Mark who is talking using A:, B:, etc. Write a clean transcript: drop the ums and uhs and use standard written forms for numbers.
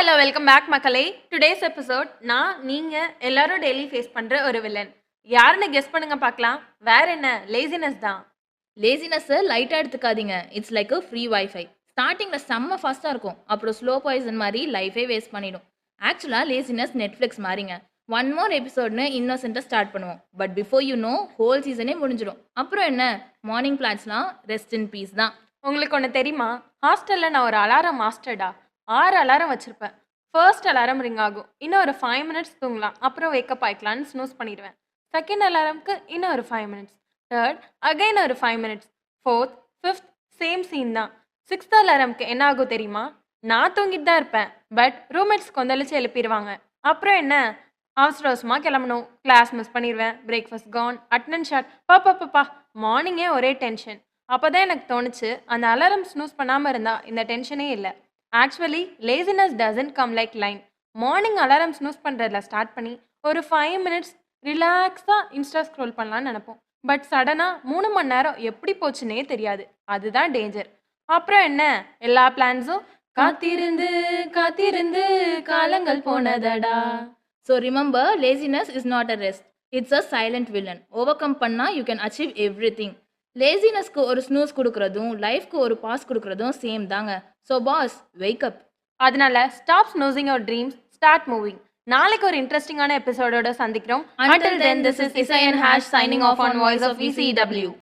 A: Hello welcome back மக்களே. Today's episode நான் நீங்கள் எல்லாரும் டெய்லி ஃபேஸ் பண்ணுற ஒரு வில்லன் யாருன்னு கெஸ் பண்ணுங்க பார்க்கலாம். வேற என்ன, லேசினஸ் தான்.
B: லேசினஸ்ஸை லைட்டாக எடுத்துக்காதீங்க. It's like free wifi. ஸ்டார்டிங்கில் செம்ம ஃபாஸ்ட்டாக இருக்கும், அப்புறம் ஸ்லோ பாய்சன் மாதிரி லைஃபே வேஸ்ட் பண்ணிடும். ஆக்சுவலாக லேசினஸ் நெட்ஃப்ளிக்ஸ் மாதிரிங்க. ஒன் மோர் எபிசோட்னு இன்னோசென்ட்டாக ஸ்டார்ட் பண்ணுவோம், but before you know whole சீசனே முடிஞ்சிடும். அப்புறம் என்ன, மார்னிங் பிளான்ஸ்லாம் ரெஸ்ட் இன் பீஸ் தான்.
A: உங்களுக்கு ஒன்று தெரியுமா, ஹாஸ்டலில் நான் ஒரு அலாரம் மாஸ்டர்டா. 6 அலாரம் வச்சுருப்பேன். ஃபர்ஸ்ட் அலாரம் ரிங் ஆகும், இன்னும் ஒரு 5 மினிட்ஸ் தூங்கலாம், அப்புறம் வேக்கப் ஆயிக்கலான்னு ஸ்னூஸ் பண்ணிடுவேன். செகண்ட் அலாரம்க்கு இன்னும் ஒரு 5 மினிட்ஸ், தேர்ட் அகைன் ஒரு 5 minutes, fourth fifth same scene தான். சிக்ஸ்த் அலாரம்க்கு என்ன ஆகும் தெரியுமா, நான் தூங்கிட்டு தான் இருப்பேன், பட் ரூம்மேட்ஸ் கொந்தளிச்சு எழுப்பிடுவாங்க. அப்புறம் என்ன, அவசர அவசரமாக கிளம்பணும், கிளாஸ் மிஸ் பண்ணிடுவேன், பிரேக்ஃபாஸ்ட் கான், அட்டனன்ஸ் ஷாட், பாப்பா மார்னிங்கே ஒரே டென்ஷன். அப்போ தான் எனக்கு தோணுச்சு, அந்த அலாரம் ஸ்னூஸ் பண்ணாமல் இருந்தால் இந்த டென்ஷனே இல்லை. Actually laziness doesn't come like line. Morning alarm snooze பண்ணுறதுல ஸ்டார்ட் பண்ணி ஒரு 5 மினிட்ஸ் ரிலாக்ஸாக இன்ஸ்டா ஸ்க்ரோல் பண்ணலான்னு நினைப்போம், பட் சடனாக 3 மணி நேரம் எப்படி போச்சுன்னே தெரியாது. அதுதான் டேஞ்சர். அப்புறம் என்ன, எல்லா பிளான்ஸும் காத்திருந்து காத்திருந்து காலங்கள் போனதடா.
B: So remember, laziness is not a rest, it's a silent villain. Overcome பண்ணால் you can achieve everything. லேசினஸ்க்கு ஒரு ஸ்னூஸ் கொடுக்குறதும் லைஃப்க்கு ஒரு பாஸ் கொடுக்குறதும் சேம் தாங்க. So boss, wake up.
A: அதனால stop snoozing your dreams, start moving. நாளைக்கு ஒரு இன்ட்ரெஸ்டிங்கான எபிசோடோட சந்திக்கிறோம்.
B: Until then, this is Isai and Hash signing off on Voice of VCW.